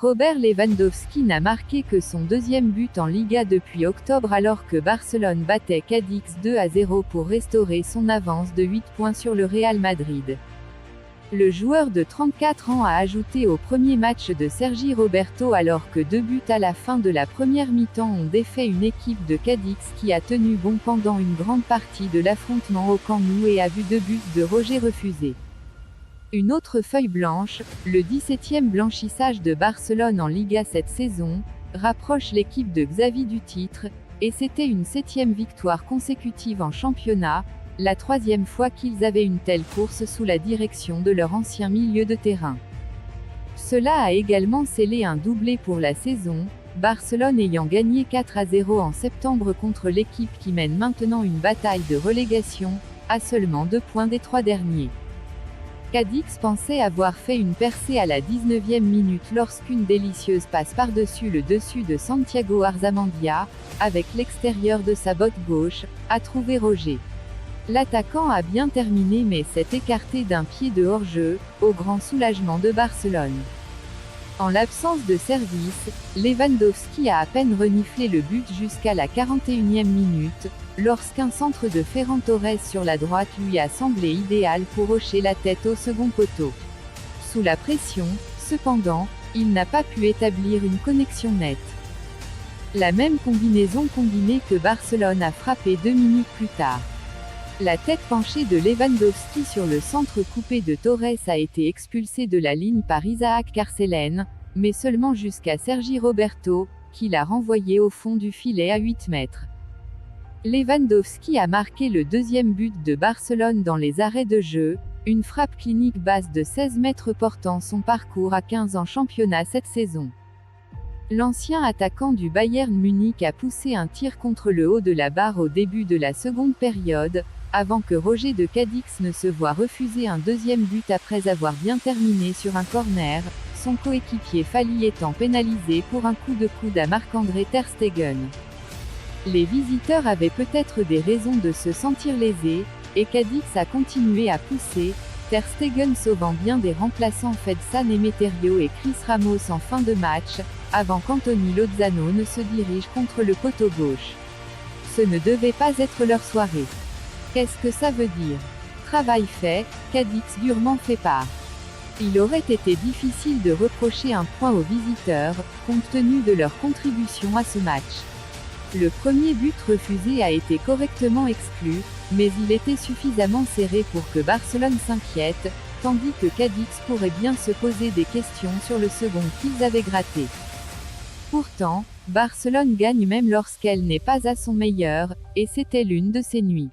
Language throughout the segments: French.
Robert Lewandowski n'a marqué que son deuxième but en Liga depuis octobre alors que Barcelone battait Cadix 2-0 pour restaurer son avance de 8 points sur le Real Madrid. Le joueur de 34 ans a ajouté au premier match de Sergi Roberto alors que 2 buts à la fin de la première mi-temps ont défait une équipe de Cadix qui a tenu bon pendant une grande partie de l'affrontement au Camp Nou et a vu 2 buts de Roger refusés. Une autre feuille blanche, le 17e blanchissage de Barcelone en Liga cette saison, rapproche l'équipe de Xavi du titre, et c'était une 7e victoire consécutive en championnat, la 3e fois qu'ils avaient une telle course sous la direction de leur ancien milieu de terrain. Cela a également scellé un doublé pour la saison, Barcelone ayant gagné 4-0 en septembre contre l'équipe qui mène maintenant une bataille de relégation, à seulement 2 points des 3 derniers. Cadix pensait avoir fait une percée à la 19e minute lorsqu'une délicieuse passe par-dessus le dessus de Santiago Arzamendia, avec l'extérieur de sa botte gauche, a trouvé Roger. L'attaquant a bien terminé mais s'est écarté d'un pied de hors-jeu, au grand soulagement de Barcelone. En l'absence de service, Lewandowski a à peine reniflé le but jusqu'à la 41e minute, lorsqu'un centre de Ferran Torres sur la droite lui a semblé idéal pour hocher la tête au second poteau. Sous la pression, cependant, il n'a pas pu établir une connexion nette. La même combinaison combinée que Barcelone a frappé 2 minutes plus tard. La tête penchée de Lewandowski sur le centre coupé de Torres a été expulsée de la ligne par Isaac Carcelen, mais seulement jusqu'à Sergi Roberto, qui l'a renvoyé au fond du filet à 8 mètres. Lewandowski a marqué le deuxième but de Barcelone dans les arrêts de jeu, une frappe clinique basse de 16 mètres portant son parcours à 15 en championnat cette saison. L'ancien attaquant du Bayern Munich a poussé un tir contre le haut de la barre au début de la seconde période, avant que Roger de Cadix ne se voie refuser un deuxième but après avoir bien terminé sur un corner, son coéquipier Fali étant pénalisé pour un coup de coude à Marc-André ter Stegen. Les visiteurs avaient peut-être des raisons de se sentir lésés, et Cadix a continué à pousser, ter Stegen sauvant bien des remplaçants Fedsan Emeterio et Chris Ramos en fin de match, avant qu'Anthony Lozano ne se dirige contre le poteau gauche. Ce ne devait pas être leur soirée. Qu'est-ce que ça veut dire? Travail fait, Cadix durement fait part. Il aurait été difficile de reprocher un point aux visiteurs, compte tenu de leur contribution à ce match. Le premier but refusé a été correctement exclu, mais il était suffisamment serré pour que Barcelone s'inquiète, tandis que Cadix pourrait bien se poser des questions sur le second qu'ils avaient gratté. Pourtant, Barcelone gagne même lorsqu'elle n'est pas à son meilleur, et c'était l'une de ces nuits.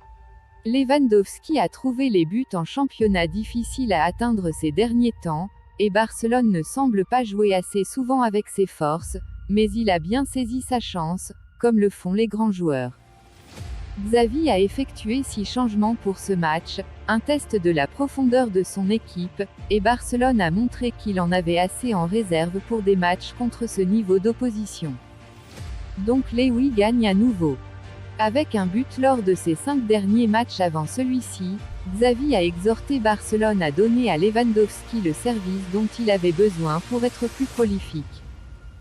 Lewandowski a trouvé les buts en championnat difficiles à atteindre ces derniers temps, et Barcelone ne semble pas jouer assez souvent avec ses forces, mais il a bien saisi sa chance, comme le font les grands joueurs. Xavi a effectué 6 changements pour ce match, un test de la profondeur de son équipe, et Barcelone a montré qu'il en avait assez en réserve pour des matchs contre ce niveau d'opposition. Donc Lewy gagne à nouveau. Avec un but lors de ses 5 derniers matchs avant celui-ci, Xavi a exhorté Barcelone à donner à Lewandowski le service dont il avait besoin pour être plus prolifique.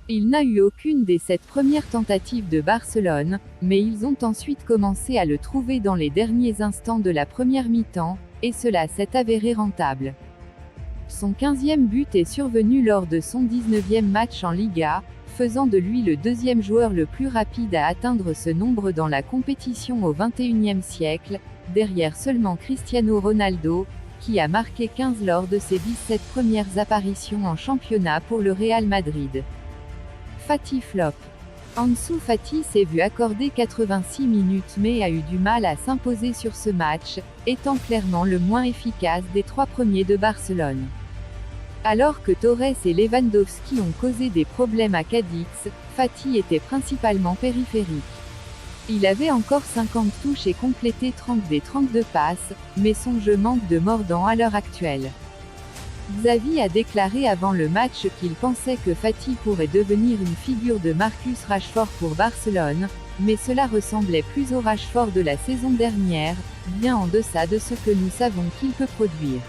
Il n'a eu aucune des 7 premières tentatives de Barcelone, mais ils ont ensuite commencé à le trouver dans les derniers instants de la première mi-temps, et cela s'est avéré rentable. Son 15e but est survenu lors de son 19e match en Liga, faisant de lui le deuxième joueur le plus rapide à atteindre ce nombre dans la compétition au XXIe siècle, derrière seulement Cristiano Ronaldo, qui a marqué 15 lors de ses 17 premières apparitions en championnat pour le Real Madrid. Fati flop. Ansu Fati s'est vu accorder 86 minutes mais a eu du mal à s'imposer sur ce match, étant clairement le moins efficace des 3 premiers de Barcelone. Alors que Torres et Lewandowski ont causé des problèmes à Cadix, Fati était principalement périphérique. Il avait encore 50 touches et complété 30 des 32 passes, mais son jeu manque de mordant à l'heure actuelle. Xavi a déclaré avant le match qu'il pensait que Fati pourrait devenir une figure de Marcus Rashford pour Barcelone, mais cela ressemblait plus au Rashford de la saison dernière, bien en deçà de ce que nous savons qu'il peut produire.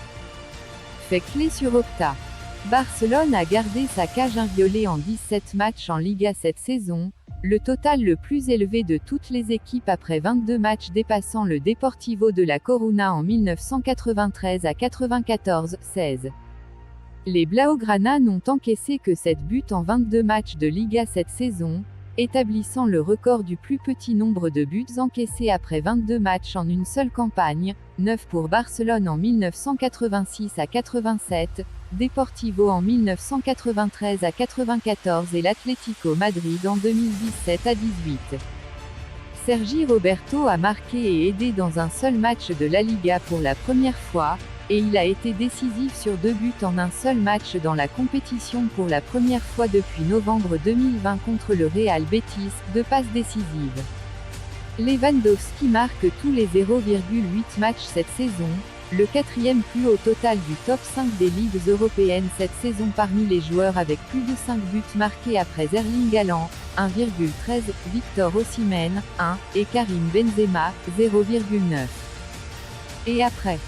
Fait clé sur Opta. Barcelone a gardé sa cage inviolée en 17 matchs en Liga cette saison, le total le plus élevé de toutes les équipes après 22 matchs dépassant le Deportivo de La Coruña en 1993 à 94-16. Les Blaugrana n'ont encaissé que 7 buts en 22 matchs de Liga cette saison, établissant le record du plus petit nombre de buts encaissés après 22 matchs en une seule campagne, 9 pour Barcelone en 1986 à 87, Deportivo en 1993 à 94 et l'Atlético Madrid en 2017 à 18. Sergi Roberto a marqué et aidé dans un seul match de la Liga pour la première fois, et il a été décisif sur 2 buts en un seul match dans la compétition pour la première fois depuis novembre 2020 contre le Real Betis, 2 passes décisives. Lewandowski marque tous les 0,8 matchs cette saison, le 4e plus haut total du top 5 des ligues européennes cette saison parmi les joueurs avec plus de 5 buts marqués après Erling Haaland, 1,13, Victor Osimhen, 1, et Karim Benzema, 0,9. Et après,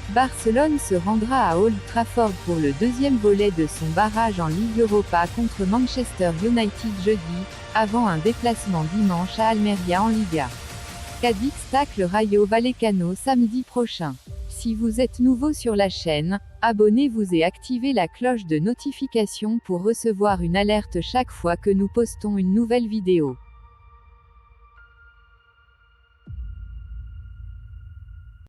Barcelone se rendra à Old Trafford pour le deuxième volet de son barrage en Ligue Europa contre Manchester United jeudi, avant un déplacement dimanche à Almeria en Liga. Cadix tacle Rayo Vallecano samedi prochain. Si vous êtes nouveau sur la chaîne, abonnez-vous et activez la cloche de notification pour recevoir une alerte chaque fois que nous postons une nouvelle vidéo.